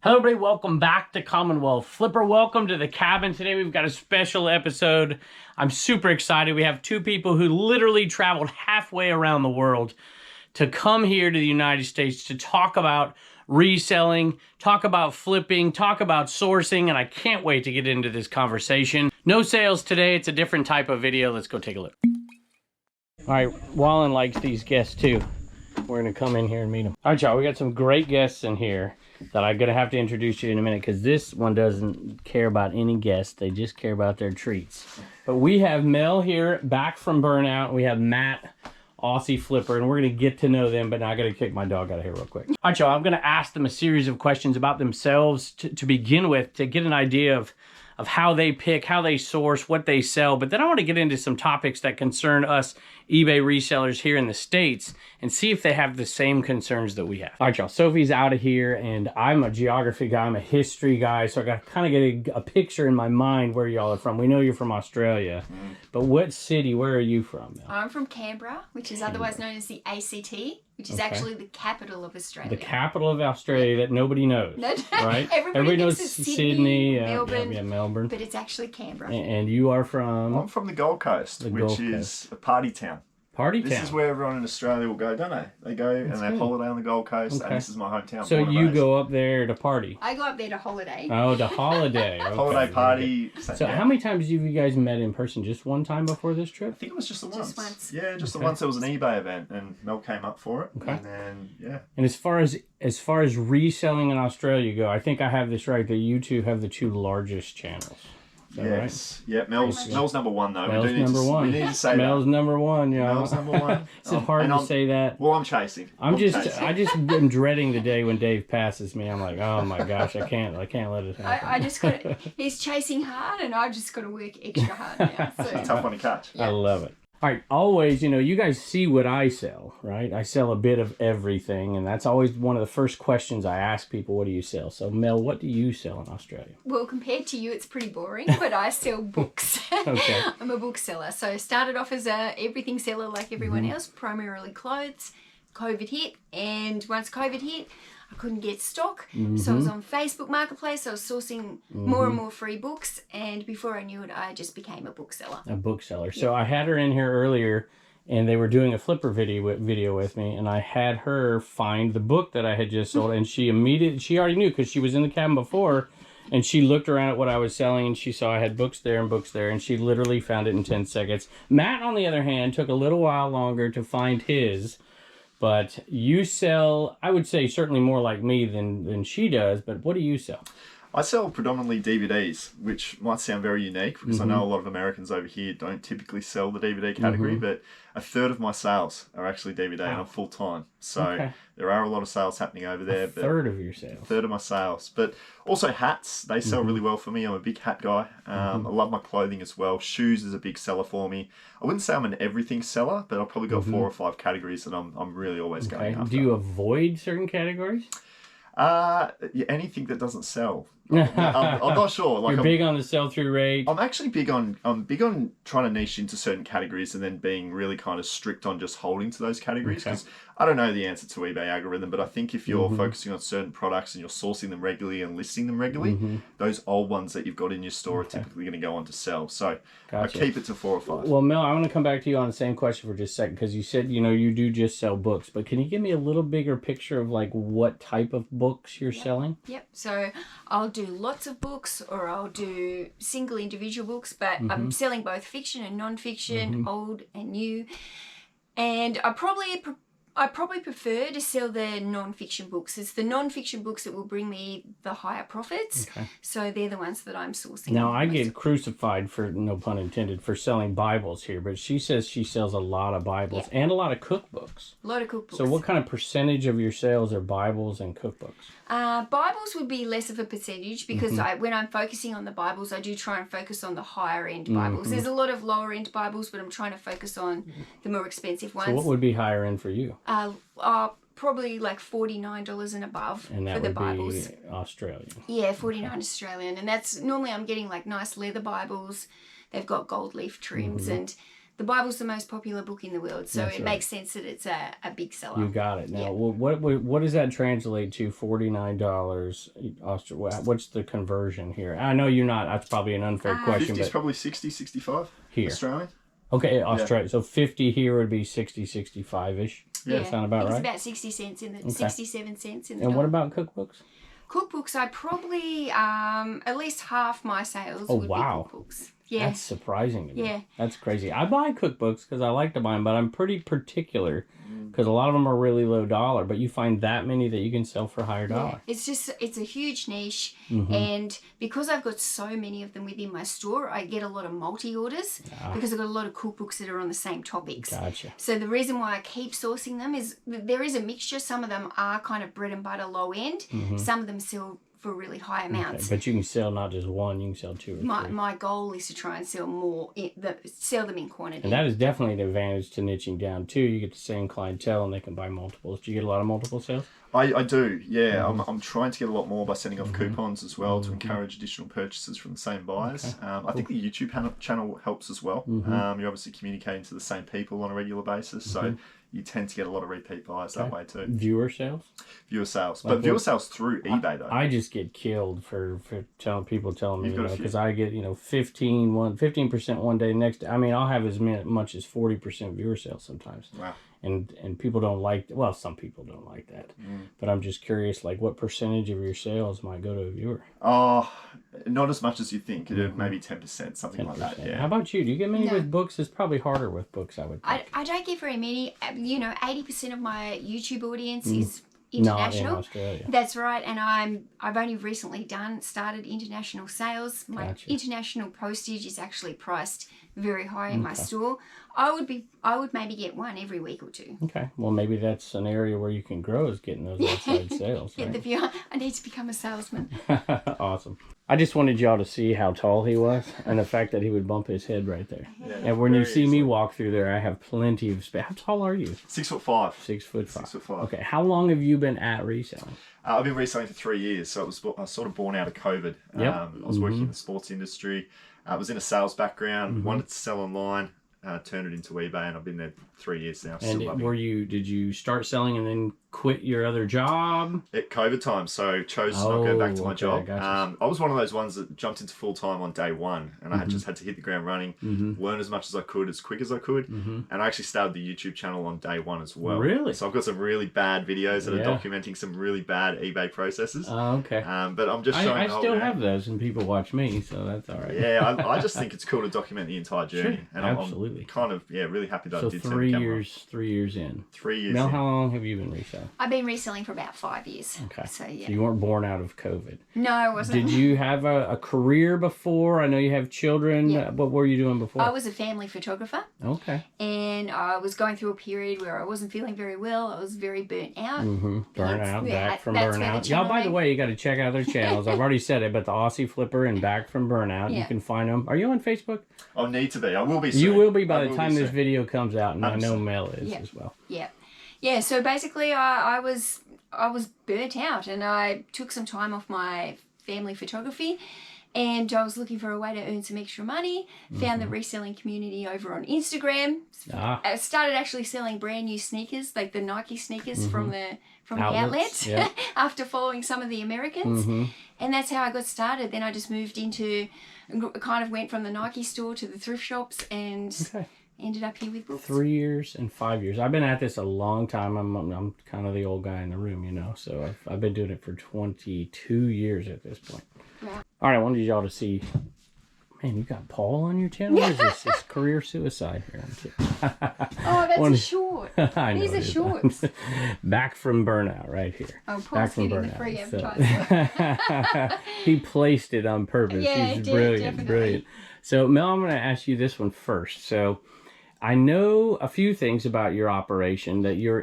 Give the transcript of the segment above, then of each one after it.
Hello everybody, welcome back to Commonwealth. Flipper, welcome to the cabin. Today we've got a special episode. I'm super excited. We have two people who literally traveled halfway around the world to come here to the United States to talk about reselling, talk about flipping, talk about sourcing, and I can't wait to get into this conversation. No sales today, it's a different type of video. Let's go take a look. All right, Wallen likes these guests too. We're gonna come in here and meet them. All right, y'all, we got some great guests in here that I'm gonna have to introduce you in a minute because this one doesn't care about any guests. They just care about their treats. But we have Mel here, back from burnout. We have Matt, Aussie Flipper, and we're gonna get to know them, but now I gotta kick my dog out of here real quick. All right, y'all, I'm gonna ask them a series of questions about themselves to begin with, to get an idea of how they pick, how they source, what they sell. But then I want to get into some topics that concern us eBay resellers here in the States and see if they have the same concerns that we have. All right, y'all, Sophie's out of here, and I'm a geography guy, I'm a history guy, so I got to kind of get a picture in my mind where y'all are from. We know you're from Australia, but what city, where are you from, Mel? I'm from Canberra, which is otherwise known as the ACT, which is actually the capital of Australia. The capital of Australia that nobody knows, no, right? Everybody knows Sydney, Melbourne, Melbourne. But it's actually Canberra. And you are from? I'm from the Gold Coast, which is a party town. This is where everyone in Australia will go, don't they? They go and they holiday on the Gold Coast, and this is my hometown. So you go up there to party? I go up there to holiday. Oh, to holiday. Okay. Holiday party. So how many times have you guys met in person? Just one time before this trip? I think it was just the once. Just once. Yeah, just the once. There was an eBay event, and Mel came up for it. Okay. And then, yeah. And as far as reselling in Australia go, I think I have this right, that you two have the two largest channels. Yes. Right? Yeah, Mel's number one, though. Mel's number one. We need to say Mel's number one, yeah. Mel's number one. Is it hard to say that? Well, I'm chasing. I just am dreading the day when Dave passes me. I'm like, oh my gosh, I can't let it happen. He's chasing hard, and I've just got to work extra hard now. So. It's a tough one to catch. Yeah. I love it. All right, always, you guys see what I sell, right? I sell a bit of everything, and that's always one of the first questions I ask people, what do you sell? So, Mel, what do you sell in Australia? Well, compared to you, it's pretty boring, but I sell books. Okay. I'm a bookseller. So I started off as a everything seller like everyone else, primarily clothes. COVID hit, and once COVID hit, I couldn't get stock, so I was on Facebook Marketplace. I was sourcing more and more free books, and before I knew it, I just became a bookseller. A bookseller. Yeah. So I had her in here earlier, and they were doing a flipper video with me, and I had her find the book that I had just sold, and she already knew because she was in the cabin before, and she looked around at what I was selling, and she saw I had books there, and she literally found it in 10 seconds. Matt, on the other hand, took a little while longer to find his. But you sell, I would say, certainly more like me than she does, but what do you sell? I sell predominantly DVDs, which might sound very unique because I know a lot of Americans over here don't typically sell the DVD category, but a third of my sales are actually DVD and I'm full time. So there are a lot of sales happening over there. A third of your sales? A third of my sales. But also hats, they sell really well for me. I'm a big hat guy. I love my clothing as well. Shoes is a big seller for me. I wouldn't say I'm an everything seller, but I've probably got 4 or 5 categories that I'm really always going after. Do you avoid certain categories? Anything that doesn't sell. I'm not sure. You're big on the sell-through rate. I'm actually big on trying to niche into certain categories and then being really kind of strict on just holding to those categories because I don't know the answer to eBay algorithm, but I think if you're focusing on certain products and you're sourcing them regularly and listing them regularly, those old ones that you've got in your store are typically going to go on to sell. So I keep it to 4 or 5. Well, Mel, I want to come back to you on the same question for just a second because you said, you do just sell books, but can you give me a little bigger picture of like what type of books you're selling? Yep. So I'll do lots of books or I'll do single individual books, but I'm selling both fiction and non-fiction, old and new. And I probably prefer to sell the non-fiction books. It's the non-fiction books that will bring me the higher profits. Okay. So they're the ones that I'm sourcing. Now, I get crucified, for no pun intended, for selling Bibles here, but she says she sells a lot of Bibles and a lot of cookbooks. A lot of cookbooks. So what kind of percentage of your sales are Bibles and cookbooks? Bibles would be less of a percentage because when I'm focusing on the Bibles, I do try and focus on the higher end Bibles. There's a lot of lower end Bibles, but I'm trying to focus on the more expensive ones. So what would be higher end for you? Probably like $49 and above and for the Bibles. And that would be Australian. Yeah, $49 Australian. And that's normally I'm getting like nice leather Bibles. They've got gold leaf trims and the Bible's the most popular book in the world, so That's it right. makes sense that it's a big seller. You got it. Now, Yeah. what does that translate to? $49. What's the conversion here? I know you're not. That's probably an unfair question, 50 is but probably 60, 65 here. Australian. Okay, Australia. So 50 here would be 60, 65-ish. Yeah, Sound about it's right? about 60 cents in the 67 cents in the And what dollar. about cookbooks? Cookbooks? I probably at least half my sales would wow. be cookbooks. Yeah. That's surprising to me. Yeah. That's crazy. I buy cookbooks because I like to buy them, but I'm pretty particular because a lot of them are really low dollar, but you find that many that you can sell for higher dollar. It's a huge niche, Mm-hmm. and because I've got so many of them within my store, I get a lot of multi-orders because I've got a lot of cookbooks that are on the same topics. Gotcha. So the reason why I keep sourcing them is there is a mixture. Some of them are kind of bread and butter low end. Some of them sell for really high amounts. But you can sell not just one, you can sell two or three. My goal is to try and sell more, sell them in quantity. And that is definitely an advantage to niching down too. You get the same clientele and they can buy multiples. Do you get a lot of multiple sales? I do, yeah. I'm trying to get a lot more by sending off coupons as well to encourage additional purchases from the same buyers. I think the YouTube channel helps as well. You're obviously communicating to the same people on a regular basis, so you tend to get a lot of repeat buyers that way too. Viewer sales? Viewer sales. But viewer sales through eBay though. I just get killed for telling me, You've got a few. because I get, 15% one day, next day. I mean, I'll have as much as 40% viewer sales sometimes. Wow. And people don't like, well, some people don't like that. But I'm just curious, like, what percentage of your sales might go to a viewer? Oh, not as much as you think. Maybe 10%, something like that. Yeah. How about you? Do you get many No. with books? It's probably harder with books, I would think. I don't get very many. 80% of my YouTube audience is Not in international. Australia. That's right, and I've only recently started international sales. My Gotcha. international postage is actually priced very high in my store. I would maybe get one every week or two. Okay. Well, maybe that's an area where you can grow, is getting those outside sales. Get Right? the view. I need to become a salesman. Awesome. I just wanted y'all to see how tall he was and the fact that he would bump his head right there. Yeah, And when you very see me easily. walk through there, I have plenty of space. How tall are you? 6'5". 6'5". 6'5". Okay. How long have you been at reselling? I've been reselling for 3 years, so I was sort of born out of COVID. Yep. I was working in the sports industry. I was in a sales background, wanted to sell online, turned it into eBay, and I've been there 3 years now. Still And loving it. did you start selling and then quit your other job? At COVID time, so chose to not go back to my okay, job. gotcha. I was one of those ones that jumped into full time on day one, and I just had to hit the ground running, learn as much as I could, as quick as I could, and I actually started the YouTube channel on day one as well. Really? So I've got some really bad videos that Yeah. are documenting some really bad eBay processes. Okay. But I'm just showing. I the whole still game. have those and people watch me, so that's all right. Yeah, I just think it's cool to document the entire journey, Sure, and absolutely. I'm kind of really happy that So I did. turn the camera on. 3 years in. 3 years. Mel, in. how long have you been reselling? I've been reselling for about 5 years. Okay. So yeah. So you weren't born out of COVID. No, I wasn't. Did you have a career before? I know you have children. Yeah. What were you doing before? I was a family photographer, Okay. and I was going through a period where I wasn't feeling very well. I was very burnt out. Burnout, Yeah, back from that's where the burnout. Y'all, by the channel way, you got to check out their channels. I've already said it, but the Aussie Flipper and Back from Burnout, you Yeah. can find them. Are you on Facebook? I'll need to be. I will be. Soon. You will be by I the will time be this soon. video comes out, and I know 100%. Mel is Yeah. as well. Yeah. So basically, I was burnt out, and I took some time off my family photography, and I was looking for a way to earn some extra money. Found the reselling community over on Instagram. Ah. I started actually selling brand new sneakers, like the Nike sneakers from the Outlets, outlet, yeah. after following some of the Americans. And that's how I got started. Then I just moved into, kind of went from the Nike store to the thrift shops, and Okay. ended up here with books. 3 years and 5 years. I've been at this a long time. I'm kind of the old guy in the room, So I've been doing it for 22 years at this point. Wow. All right, I wanted y'all to see. Man, you got Paul on your channel? What is this? It's career suicide here. I'm kidding. Oh, that's One- a short. I know These are it is. shorts. Back from burnout, right here. Oh, Back Paul's from getting the free burnout. advertisement. He placed it on purpose. Yeah, He's he did, brilliant, definitely. brilliant. So, Mel, I'm going to ask you this one first. So, I know a few things about your operation, that you're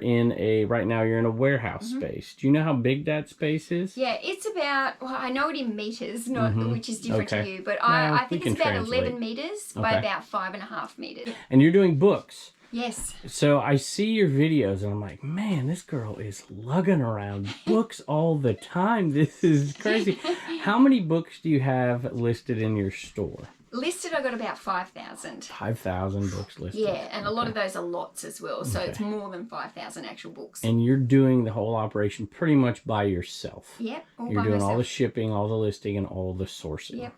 right now you're in a warehouse space. Do you know how big that space is? Yeah, it's about, well, I know it in meters, not which is different Okay. to you, but Well, I we think can it's about translate. 11 meters by Okay. about 5.5 meters. And you're doing books. Yes. So I see your videos and I'm like, man, this girl is lugging around books all the time. This is crazy. How many books do you have listed in your store? Listed, I got about 5,000. 5,000 books listed. Yeah, and a lot of those are lots as well. So it's more than 5,000 actual books. And you're doing the whole operation pretty much by yourself. Yep, all You're by doing myself. all the shipping, all the listing, and all the sourcing. Yep,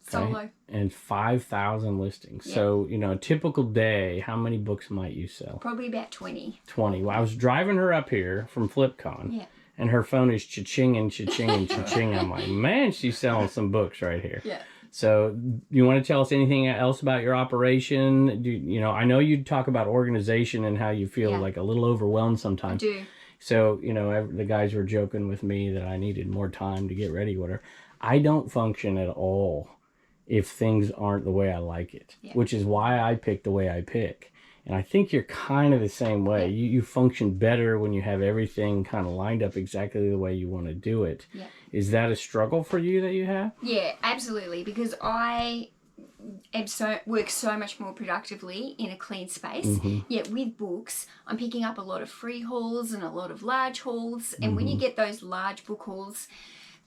solo. And 5,000 listings. Yep. So, you know, a typical day, how many books might you sell? Probably about 20. 20. Well, I was driving her up here from FlipCon. Yeah. And her phone is cha-ching and cha-ching and cha-ching. I'm like, man, she's selling some books right here. Yeah. So, you want to tell us anything else about your operation? You know, I know you talk about organization and how you feel like a little overwhelmed sometimes. I do. So, you know, the guys were joking with me that I needed more time to get ready, whatever. I don't function at all if things aren't the way I like it, which is why I pick the way I pick. And I think you're kind of the same way. Yeah. You function better when you have everything kind of lined up exactly the way you want to do it. Yeah. Is that a struggle for you that you have? Yeah, absolutely. Because I work so much more productively in a clean space. Mm-hmm. Yet with books, I'm picking up a lot of free hauls and a lot of large hauls. And when you get those large book hauls,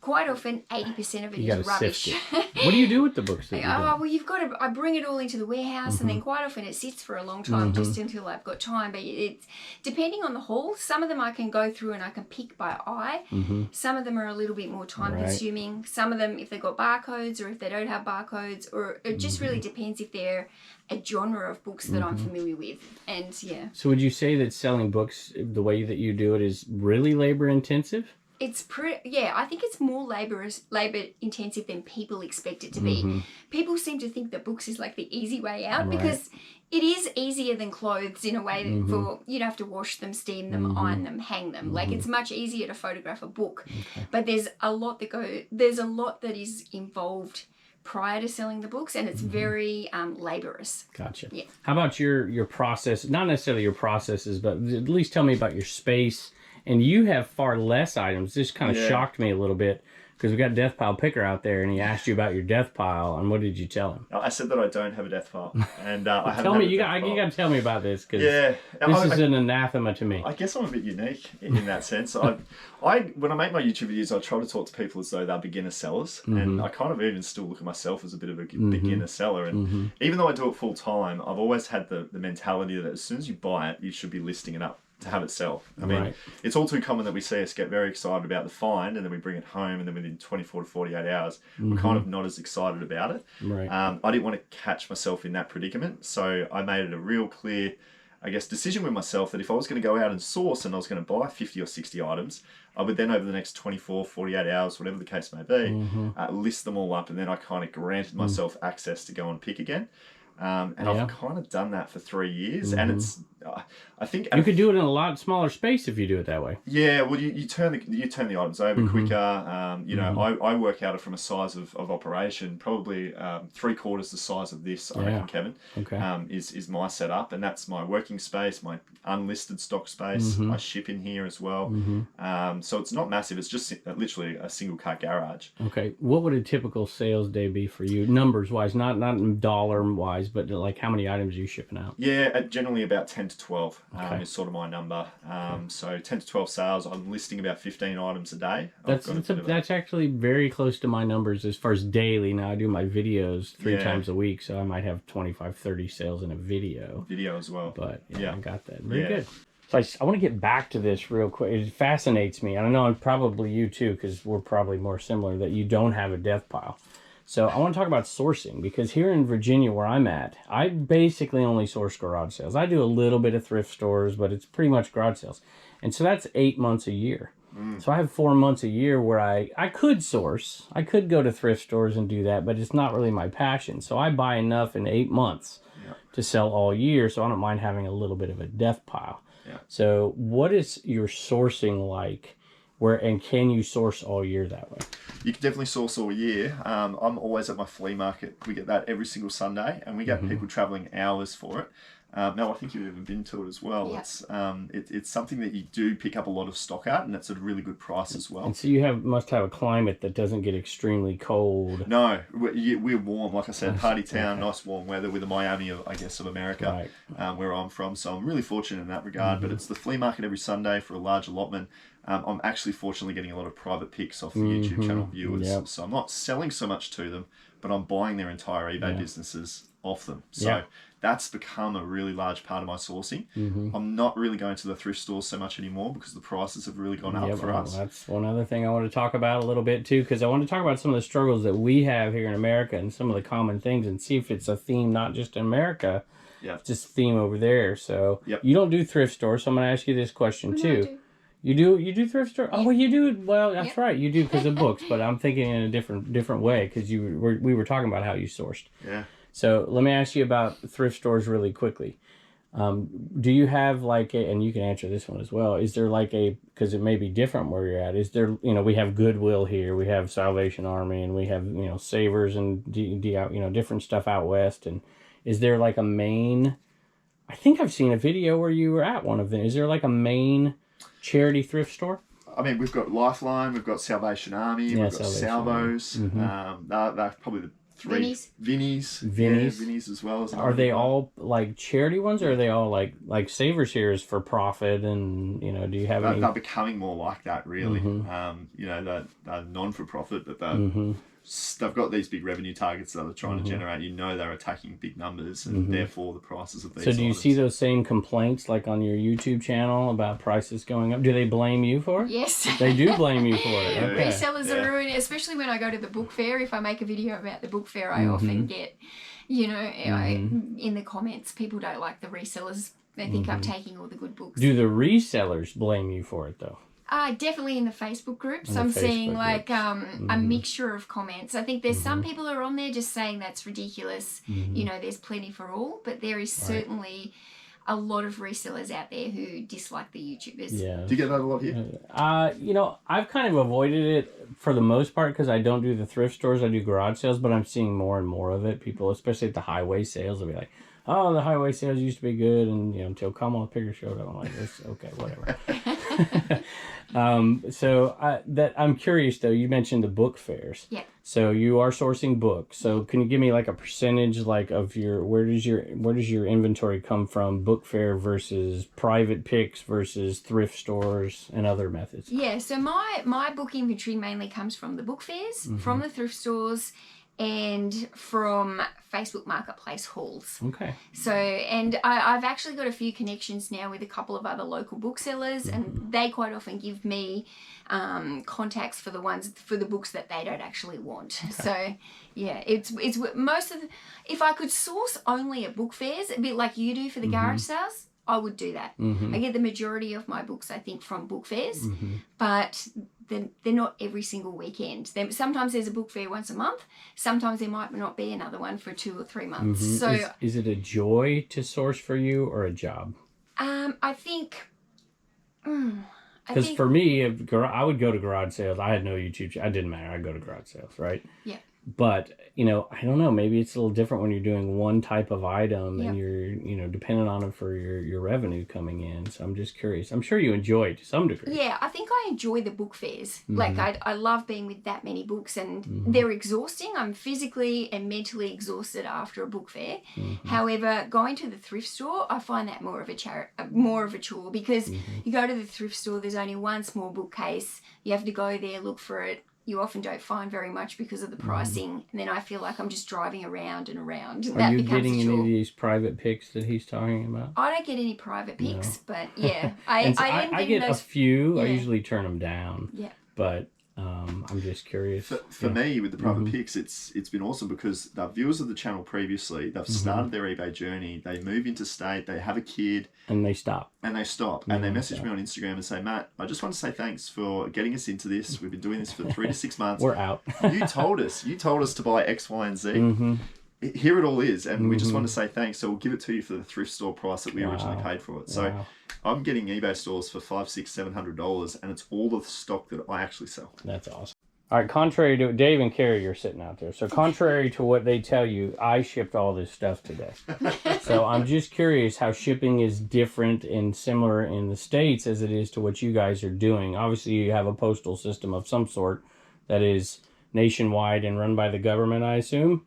quite often 80% of it You is gotta rubbish. sift it. What do you do with the books that you do? Well, you've got to. I bring it all into the warehouse, and then quite often it sits for a long time just until I've got time. But it's depending on the haul. Some of them I can go through and I can pick by eye. Some of them are a little bit more time consuming. Some of them, if they've got barcodes or if they don't have barcodes, or it just really depends if they're a genre of books that I'm familiar with. And yeah. So would you say that selling books, the way that you do it, is really labor intensive? It's I think it's more labor intensive than people expect it to be. People seem to think that books is like the easy way out because it is easier than clothes in a way that for you don't have to wash them, steam them, iron them, hang them. Like it's much easier to photograph a book. But there's a lot that is involved prior to selling the books, and it's very laborious. Gotcha. Yeah. How about your process? Not necessarily your processes, but at least tell me about your space. And you have far less items. This kind of shocked me a little bit because we got Death Pile Picker out there, and he asked you about your death pile. And what did you tell him? I said that I don't have a death pile, and I haven't. Tell me, you got to tell me about this because this is an anathema to me. I guess I'm a bit unique in that sense. I when I make my YouTube videos, I try to talk to people as though they're beginner sellers, and I kind of even still look at myself as a bit of a beginner seller. And even though I do it full time, I've always had the mentality that as soon as you buy it, you should be listing it up to have it sell. I mean, it's all too common that we see us get very excited about the find, and then we bring it home, and then within 24 to 48 hours, we're kind of not as excited about it. Right. I didn't want to catch myself in that predicament, so I made it a real clear, I guess, decision with myself that if I was going to go out and source and I was going to buy 50 or 60 items, I would then over the next 24, 48 hours, whatever the case may be, list them all up, and then I kind of granted myself access to go and pick again. And I've kind of done that for 3 years, and it's, I think you could do it in a lot smaller space if you do it that way. Yeah, well, you turn the items over quicker. You know, I work out it from a size of operation, probably 3/4 the size of this. I reckon, Kevin. Okay. Is my setup, and that's my working space, my unlisted stock space. I ship in here as well. So it's not massive. It's just literally a single car garage. Okay. What would a typical sales day be for you, numbers wise, not dollar wise, but like how many items are you shipping out? Yeah, generally about 10 to 12 is sort of my number. So 10 to 12 sales. I'm listing about 15 items a day. That's actually very close to my numbers as far as daily. Now I do my videos 3 times a week, so I might have 25, 30 sales in a video. Video as well. But I got that. Very good. So I want to get back to this real quick. It fascinates me. I don't know, and probably you too, because we're probably more similar, that you don't have a death pile. So I want to talk about sourcing, because here in Virginia where I'm at, I basically only source garage sales. I do a little bit of thrift stores, but it's pretty much garage sales. And so that's 8 months a year. So I have 4 months a year where I could source. I could go to thrift stores and do that, but it's not really my passion. So I buy enough in 8 months to sell all year, so I don't mind having a little bit of a death pile. So what is your sourcing like? And can you source all year that way? You can definitely source all year. I'm always at my flea market. We get that every single Sunday, and we get people traveling hours for it. Mel, I think you've even been to it as well. Yeah. It's something that you do pick up a lot of stock at, and it's at a really good price as well. And so you must have a climate that doesn't get extremely cold. No, we're warm. Like I said, party town, nice warm weather with the Miami, of America, where I'm from. So I'm really fortunate in that regard. But it's the flea market every Sunday for a large allotment. I'm actually fortunately getting a lot of private picks off the YouTube channel viewers. Yep. So I'm not selling so much to them, but I'm buying their entire eBay businesses off them. So that's become a really large part of my sourcing. I'm not really going to the thrift stores so much anymore because the prices have really gone up for us. That's one other thing I want to talk about a little bit too, because I want to talk about some of the struggles that we have here in America and some of the common things, and see if it's a theme not just in America, just a theme over there. So you don't do thrift stores, so I'm going to ask you this question too. You do thrift store? Oh, well, you do. Well, that's right. You do because of books, but I'm thinking in a different way, because we were talking about how you sourced. Yeah. So let me ask you about thrift stores really quickly. Do you have like and you can answer this one as well, is there like because it may be different where you're at, is there, we have Goodwill here, we have Salvation Army, and we have, Savers and different stuff out west, and is there like a main, I think I've seen a video where you were at one of them, is there like a main charity thrift store? I mean, we've got Lifeline, we've got Salvation Army, we've got Salvos. They're probably the three. Vinnies as well. Are they all like charity ones, or are they all like Savers here is for profit, and do you have any? They're becoming more like that, really. They're non-for-profit, but they've got these big revenue targets that they're trying to generate. They're attacking big numbers, and therefore the prices of these. So do you see those same complaints like on your YouTube channel about prices going up? Do they blame you for it? Yes. They do blame you for it. Okay. Resellers are ruining, especially when I go to the book fair. If I make a video about the book fair, I often get, in the comments, people don't like the resellers. They think I'm taking all the good books. Do the resellers blame you for it though? Definitely in the Facebook groups. I'm seeing like a mixture of comments. I think there's some people who are on there just saying that's ridiculous. There's plenty for all, but there is certainly a lot of resellers out there who dislike the YouTubers. Yeah. Do you get that a lot here? I've kind of avoided it for the most part because I don't do the thrift stores. I do garage sales, but I'm seeing more and more of it. People, especially at the highway sales, will be like, oh, the highway sales used to be good, and until Commonwealth Picker showed up, I'm like, this okay, whatever. I'm curious though. You mentioned the book fairs. Yeah. So you are sourcing books. So can you give me like a percentage, like of where does your inventory come from? Book fair versus private picks versus thrift stores and other methods. Yeah. So my book inventory mainly comes from the book fairs, from the thrift stores, and from Facebook Marketplace hauls. Okay. So, and I've actually got a few connections now with a couple of other local booksellers, and they quite often give me contacts for the books that they don't actually want. Okay. So, yeah, it's most of if I could source only at book fairs, a bit like you do for the garage sales, I would do that. I get the majority of my books, I think, from book fairs, but they're not every single weekend. Sometimes there's a book fair once a month. Sometimes there might not be another one for 2 or 3 months. So is it a joy to source for you or a job? I think... Because for me, I would go to garage sales. I had no YouTube. It didn't matter. I'd go to garage sales, right? Yeah. But, I don't know. Maybe it's a little different when you're doing one type of item and you're, dependent on it for your revenue coming in. So I'm just curious. I'm sure you enjoy it to some degree. Yeah, I think I enjoy the book fairs. Like, I love being with that many books, and they're exhausting. I'm physically and mentally exhausted after a book fair. However, going to the thrift store, I find that more of a chore, because you go to the thrift store, there's only one small bookcase. You have to go there, look for it. You often don't find very much because of the pricing, and then I feel like I'm just driving around and around. And Are you getting any of these private picks that he's talking about? I don't get any private picks, but yeah, I get a few. Yeah. I usually turn them down. Yeah, but I'm just curious. For me, with the private picks, it's been awesome because they're viewers of the channel previously. They've started their eBay journey. They move interstate. They have a kid. And they stop. And they message me on Instagram and say, Matt, I just want to say thanks for getting us into this. We've been doing this for 3 to 6 months. We're out. You told us to buy X, Y, and Z. Here it all is, and we just want to say thanks. So we'll give it to you for the thrift store price that we originally paid for it. So I'm getting eBay stores for $500, $600, $700, and it's all the stock that I actually sell. That's awesome. All right, contrary to Dave and Carrie, you're sitting out there. So contrary to what they tell you, I shipped all this stuff today. So I'm just curious how shipping is different and similar in the States as it is to what you guys are doing. Obviously, you have a postal system of some sort that is nationwide and run by the government, I assume.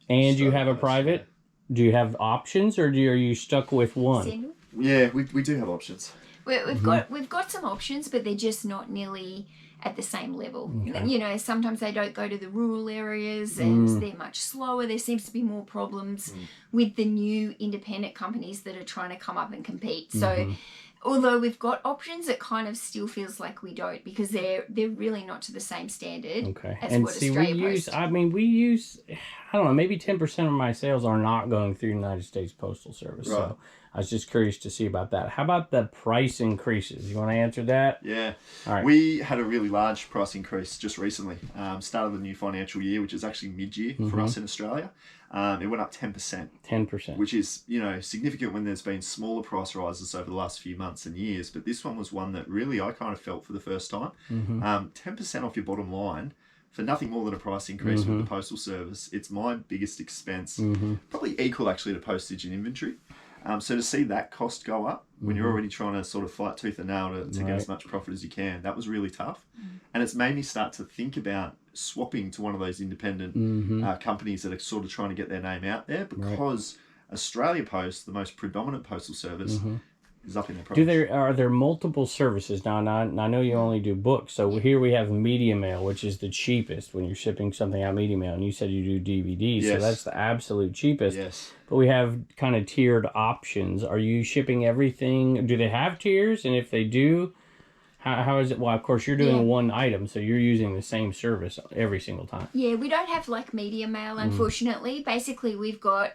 And you have a private. Do you have options, or are you stuck with one? Yeah, we do have options. We've got some options, but they're just not nearly at the same level. Okay. You know, sometimes they don't go to the rural areas and they're much slower. There seems to be more problems with the new independent companies that are trying to come up and compete. So although we've got options, it kind of still feels like we don't, because they're really not to the same standard as And what see, Australia Post. we use, I don't know, maybe 10% of my sales are not going through United States Postal Service. Right. So I was just curious to see about that. How about the price increases? You want to answer that? Yeah. All right. We had a really large price increase just recently. Start of the new financial year, which is actually mid-year for us in Australia. It went up 10%. 10%. Which is, you know, significant when there's been smaller price rises over the last few months and years. But this one was one that really I kind of felt for the first time. 10% off your bottom line for nothing more than a price increase with the Postal Service. It's my biggest expense, probably equal actually to postage and inventory. So to see that cost go up when you're already trying to sort of fight tooth and nail to get as much profit as you can, that was really tough. And it's made me start to think about swapping to one of those independent companies that are sort of trying to get their name out there, because Australia Post, the most predominant postal service, is up in their price. Are there multiple services now? I know you only do books, so here we have media mail, which is the cheapest when you're shipping something out media mail, and you said you do DVDs, so that's the absolute cheapest. Yes. But we have kind of tiered options. Are you shipping everything? Do they have tiers? And if they do, how is it? Well, of course, you're doing one item, so you're using the same service every single time. Yeah, we don't have like media mail, unfortunately. Basically, we've got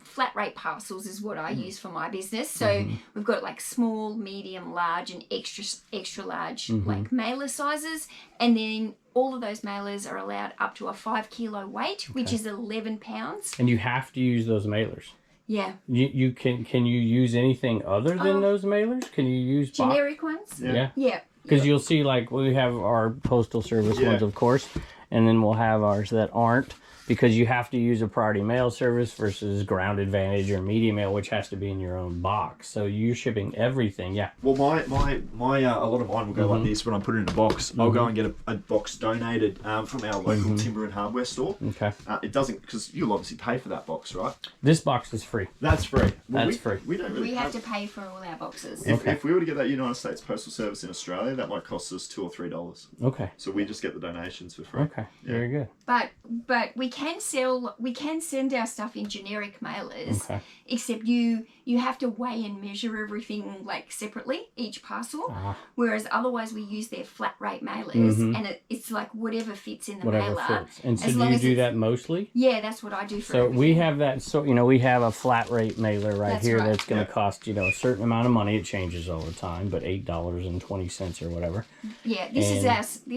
flat rate parcels is what I use for my business. So we've got like small, medium, large, and extra large like mailer sizes, and then all of those mailers are allowed up to a 5 kilo weight, which is 11 pounds. And you have to use those mailers. Yeah. You can you use anything other than those mailers? Can you use generic ones? Yeah. Yeah. Because you'll see, like, we have our postal service ones, of course, and then we'll have ours that aren't, because you have to use a priority mail service versus Ground Advantage or media mail, which has to be in your own box. So you're shipping everything, Well, my a lot of mine will go like this when I put it in a box. I'll go and get a box donated from our local timber and hardware store. Okay. It doesn't, because you'll obviously pay for that box, right? This box is free. That's free. Well, That's free. We don't really We have to pay for all our boxes. If we were to get that United States Postal Service in Australia, that might cost us $2 or $3. Okay. So we just get the donations for free. Okay. Very good. But we can send our stuff in generic mailers, except you have to weigh and measure everything like separately, each parcel. Whereas otherwise we use their flat rate mailers, and it's like whatever fits in the mailer. Fits. And so do you do that mostly? Yeah, that's what I do for So everything. we have that, so we have a flat rate mailer That's here right. that's going to cost, a certain amount of money. It changes all the time, but $8.20 or whatever. Yeah, this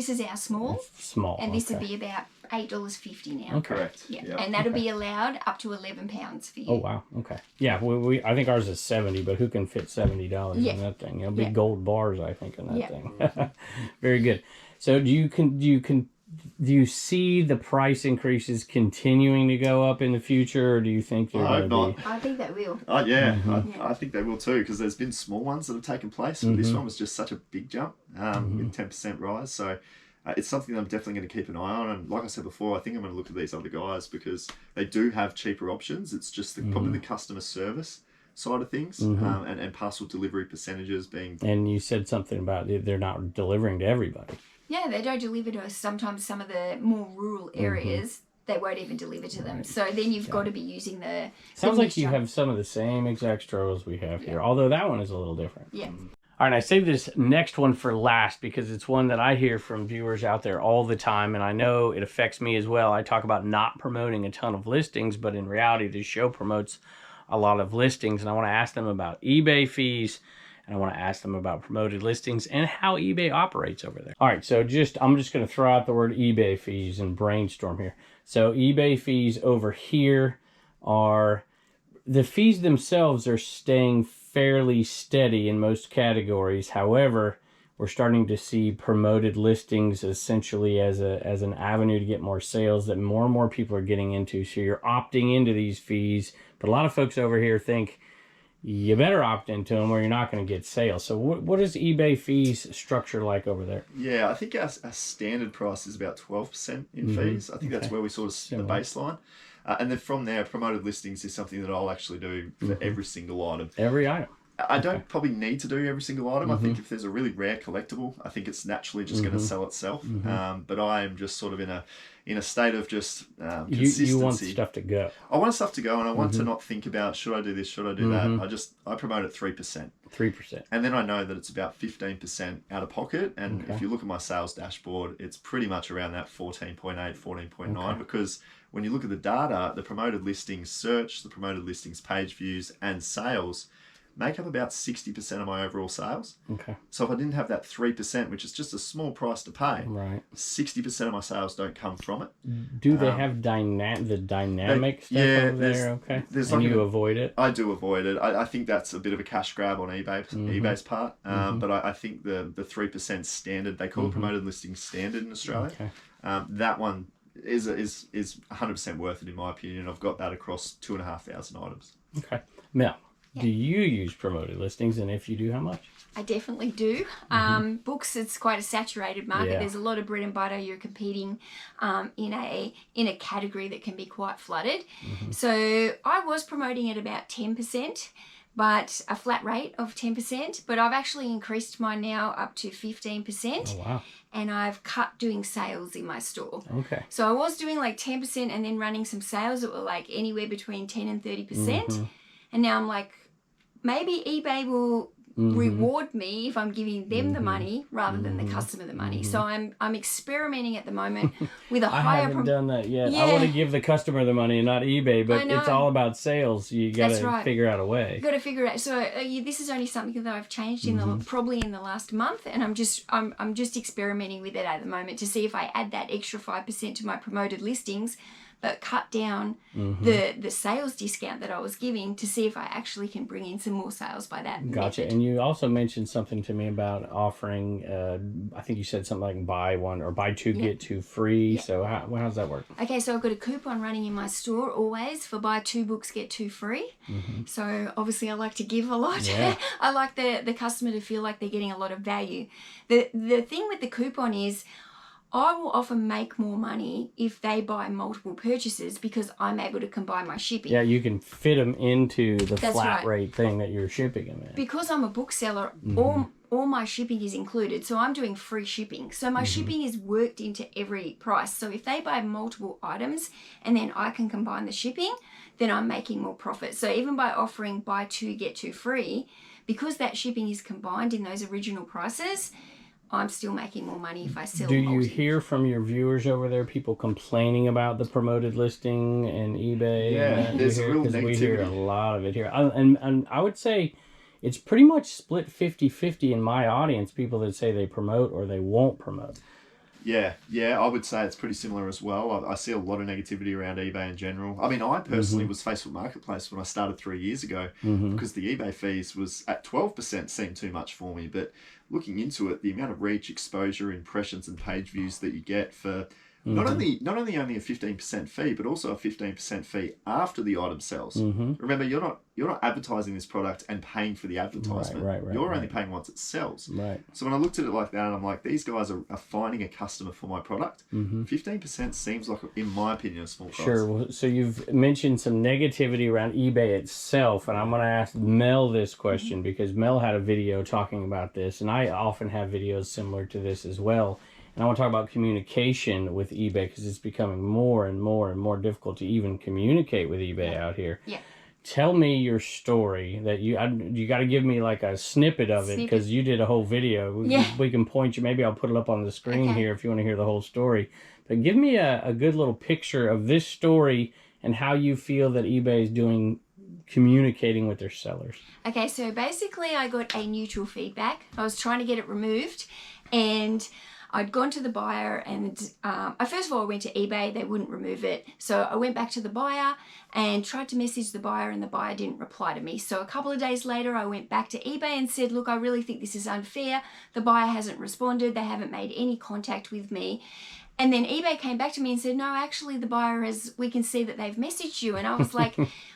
is our small. Small. And this would be about $8.50 now. Correct. Yeah, Yep. and that'll be allowed up to 11 pounds for you. Oh wow. Okay. Yeah. I think ours is 70, but who can fit $70 in that thing? Big gold bars, I think, in that thing. Very good. So do you see the price increases continuing to go up in the future, or do you think they're going to be? I think they will. I think they will too, because there's been small ones that have taken place, but this one was just such a big jump with 10% rise. So it's something that I'm definitely going to keep an eye on. And like I said before, I think I'm going to look at these other guys because they do have cheaper options. It's just probably the customer service side of things and parcel delivery percentages being... And you said something about they're not delivering to everybody. Yeah, they don't deliver to us. Sometimes some of the more rural areas, they won't even deliver to them. So then you've got to be using the... Sounds like you have some of the same exact struggles we have here, although that one is a little different. Yeah. All right, I saved this next one for last because it's one that I hear from viewers out there all the time, and I know it affects me as well. I talk about not promoting a ton of listings, but in reality, this show promotes a lot of listings, and I want to ask them about eBay fees, and I want to ask them about promoted listings and how eBay operates over there. All right, so I'm just going to throw out the word eBay fees and brainstorm here. So eBay fees over here are... The fees themselves are staying fairly steady in most categories. However, we're starting to see promoted listings essentially as an avenue to get more sales that more and more people are getting into. So you're opting into these fees, but a lot of folks over here think you better opt into them or you're not going to get sales. So what is eBay fees structure like over there? Yeah, I think our standard price is about 12% in fees. I think that's where we sort of the baseline. And then from there, promoted listings is something that I'll actually do for every single item. Every item. I don't probably need to do every single item. I think if there's a really rare collectible, I think it's naturally just going to sell itself. But I am just sort of in a state of just consistency. You want stuff to go. I want stuff to go, and I want to not think about, should I do this, should I do that. I promote at 3%. 3%. And then I know that it's about 15% out of pocket. And if you look at my sales dashboard, it's pretty much around that 14.8, 14.9, because when you look at the data, the promoted listings search, the promoted listings page views, and sales make up about 60% of my overall sales. Okay. So if I didn't have that 3%, which is just a small price to pay, right, 60% of my sales don't come from it. Do they have the dynamic stuff over there? Okay. And you avoid it? I do avoid it. I think that's a bit of a cash grab on eBay's part. But I think the 3% standard, they call it promoted listing standard in Australia. Okay. That one is 100% worth it in my opinion. I've got that across 2,500 items. Okay. Mel, do you use promoted listings, and if you do, how much? I definitely do. Books, it's quite a saturated market. There's a lot of bread and butter. You're competing in a category that can be quite flooded. So I was promoting at about 10%, but a flat rate of 10%. But I've actually increased mine now up to 15%. Oh, wow. And I've cut doing sales in my store. Okay. So I was doing like 10% and then running some sales that were like anywhere between 10 and 30%. And now I'm like, maybe eBay will reward me if I'm giving them the money rather than the customer the money. So I'm experimenting at the moment with a higher... I haven't done that yet. I want to give the customer the money and not eBay, but it's all about sales. You got to figure out a way. Got to figure out. So this is only something that I've changed in probably in the last month, and I'm just experimenting with it at the moment to see if I add that extra 5% to my promoted listings, but cut down the sales discount that I was giving to see if I actually can bring in some more sales by that Gotcha. method. And you also mentioned something to me about offering, I think you said something like buy one or buy two, get two free. So how's that work? Okay, so I've got a coupon running in my store always for buy 2 books, get 2 free. So obviously I like to give a lot. Yeah. I like the customer to feel like they're getting a lot of value. The thing with the coupon is, I will often make more money if they buy multiple purchases because I'm able to combine my shipping. Yeah, you can fit them into the flat rate thing that you're shipping them in. Because I'm a bookseller, all my shipping is included. So I'm doing free shipping. So my shipping is worked into every price. So if they buy multiple items and then I can combine the shipping, then I'm making more profit. So even by offering buy 2, get 2 free, because that shipping is combined in those original prices, I'm still making more money if I sell. Do you hear from your viewers over there people complaining about the promoted listing and eBay? Yeah, there's real negativity. We hear a lot of it here. And I would say it's pretty much split 50-50 in my audience, people that say they promote or they won't promote. Yeah, I would say it's pretty similar as well. I see a lot of negativity around eBay in general. I mean, I personally was Facebook Marketplace when I started 3 years ago because the eBay fees was at 12% seemed too much for me. But looking into it, the amount of reach, exposure, impressions, and page views that you get for not only a 15% fee, but also a 15% fee after the item sells. Remember, you're not advertising this product and paying for the advertisement. Right, you're only paying once it sells. Right. So when I looked at it like that, I'm like, these guys are finding a customer for my product. 15% seems like, in my opinion, a small price. Sure. So you've mentioned some negativity around eBay itself, and I'm going to ask Mel this question because Mel had a video talking about this, and I often have videos similar to this as well. And I want to talk about communication with eBay because it's becoming more and more and more difficult to even communicate with eBay out here. Yeah. Tell me your story that you got to give me like a snippet of it because you did a whole video. We can point you. Maybe I'll put it up on the screen here if you want to hear the whole story. But give me a good little picture of this story and how you feel that eBay is doing communicating with their sellers. Okay, so basically I got a neutral feedback. I was trying to get it removed and I'd gone to the buyer and first of all I went to eBay, they wouldn't remove it. So I went back to the buyer and tried to message the buyer and the buyer didn't reply to me. So a couple of days later I went back to eBay and said, look, I really think this is unfair. The buyer hasn't responded. They haven't made any contact with me. And then eBay came back to me and said, no, actually the buyer we can see that they've messaged you. And I was like,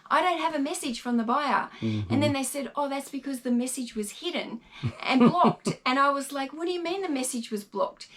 I don't have a message from the buyer. And then they said, oh, that's because the message was hidden and blocked. And I was like, what do you mean the message was blocked?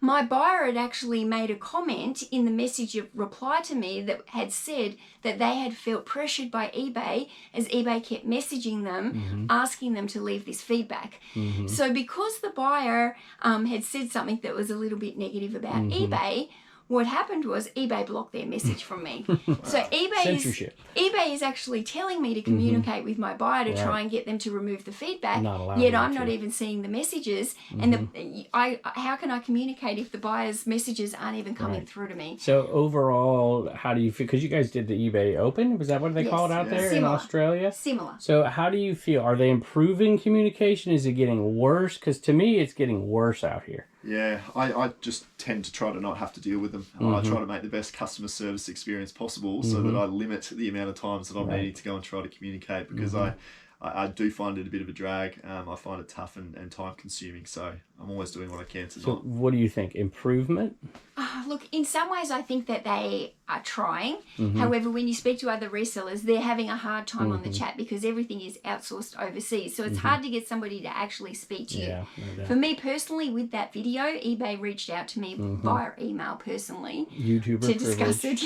my buyer had actually made a comment in the message reply to me that had said that they had felt pressured by eBay as eBay kept messaging them, asking them to leave this feedback. So because the buyer had said something that was a little bit negative about eBay, what happened was eBay blocked their message from me. So eBay is actually telling me to communicate with my buyer to try and get them to remove the feedback, yet I'm not even seeing the messages. And how can I communicate if the buyer's messages aren't even coming through to me? So overall, how do you feel? Because you guys did the eBay Open. Was that what they call it out there in Australia? Similar. So how do you feel? Are they improving communication? Is it getting worse? Because to me, it's getting worse out here. Yeah, I just tend to try to not have to deal with them. I try to make the best customer service experience possible so that I limit the amount of times that I'm needing to go and try to communicate, because I do find it a bit of a drag. I find it tough and time consuming, so I'm always doing what I can to not. What do you think? Improvement? Look, in some ways I think that they are trying. However, when you speak to other resellers, they're having a hard time on the chat because everything is outsourced overseas. So it's hard to get somebody to actually speak to you. Yeah, no doubt. For me personally, with that video, eBay reached out to me via email personally to discuss it.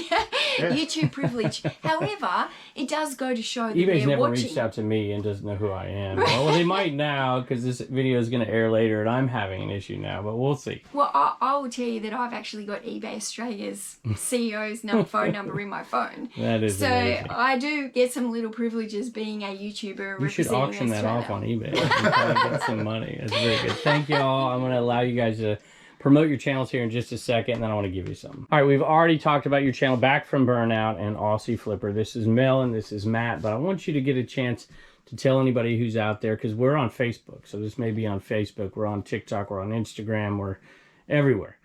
YouTube privilege. However, it does go to show that eBay's they're never watching. reached out to me and doesn't know who I am. Well, they might now because this video is going to air later and I'm having an issue now, but we'll see. Well, I will tell you that I've actually got eBay Australia's CEO's phone number in my phone. That is amazing. I do get some little privileges being a YouTuber. You should auction that off on eBay and probably get some money. That's very good. Thank you all. I'm going to allow you guys to promote your channels here in just a second, and then I want to give you something. All right, we've already talked about your channel, Back from Burnout and Aussie Flipper. This is Mel and this is Matt, but I want you to get a chance to tell anybody who's out there, because we're on Facebook. So this may be on Facebook, we're on TikTok, we're on Instagram, we're everywhere.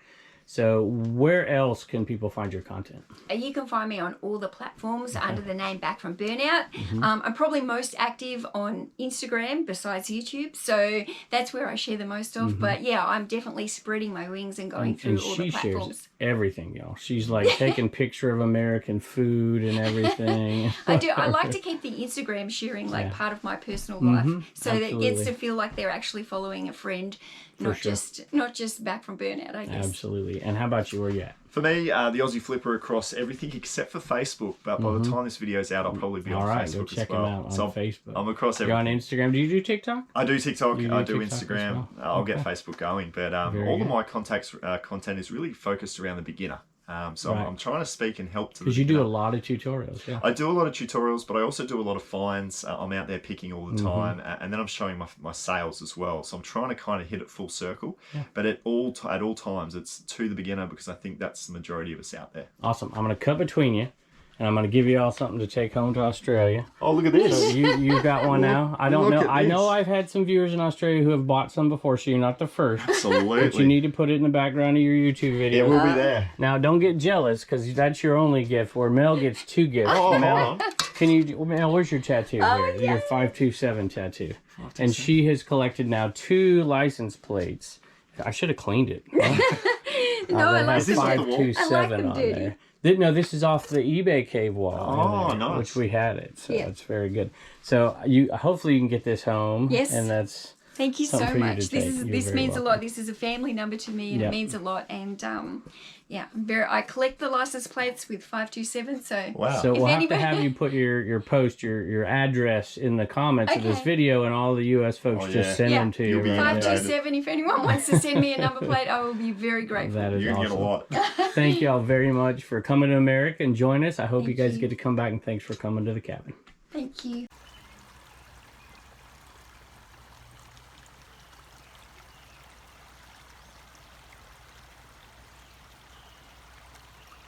So where else can people find your content? You can find me on all the platforms under the name Back from Burnout. I'm probably most active on Instagram besides YouTube, so that's where I share the most of. But yeah, I'm definitely spreading my wings and going through all the platforms. Shares everything, y'all. She's like taking picture of American food and everything. I do. I like to keep the Instagram sharing like part of my personal life, so that it gets to feel like they're actually following a friend. Not just Back from Burnout, I guess. Absolutely. And how about you? Where you at? For me, the Aussie Flipper across everything except for Facebook. But by the time this video's out, I'll probably be on Facebook go check as well. him out on Facebook. I'm across everything. You're on Instagram. Do you do TikTok? I do TikTok. I do TikTok Instagram. as well? I'll get Facebook going. But all of my content is really focused around the beginner. So I'm trying to speak and help to the because you do a lot of tutorials. Yeah, I do a lot of tutorials, but I also do a lot of finds. I'm out there picking all the time, and then I'm showing my sales as well. So I'm trying to kind of hit it full circle, but at all times it's to the beginner, because I think that's the majority of us out there. Awesome. I'm going to cut between you, and I'm going to give you all something to take home to Australia. Oh, look at this! So you got one now. I don't know. I know I've had some viewers in Australia who have bought some before, so you're not the first. Absolutely. But you need to put it in the background of your YouTube video. It will be there. Now, don't get jealous, because that's your only gift. Where Mel gets 2 gifts. Mel, Mel, where's your tattoo here? Your 527 tattoo. And she has collected now 2 license plates. I should have cleaned it. No, I like Is this off the wall? 527 on there. No, this is off the eBay cave wall. Oh, nice. Which we had it, so it's very good. So hopefully you can get this home. Yes. And that's thank you so much. This means a lot. This is a family number to me, and it means a lot. And I collect the license plates with 527. So wow. So we'll have to have you put your post, your address in the comments of this video, and all the US folks just send them to you. 527. If anyone wants to send me a number plate, I will be very grateful. That is You're awesome. gonna get a lot. Thank you all very much for coming to America and join us. I hope you guys get to come back, and thanks for coming to the cabin. Thank you.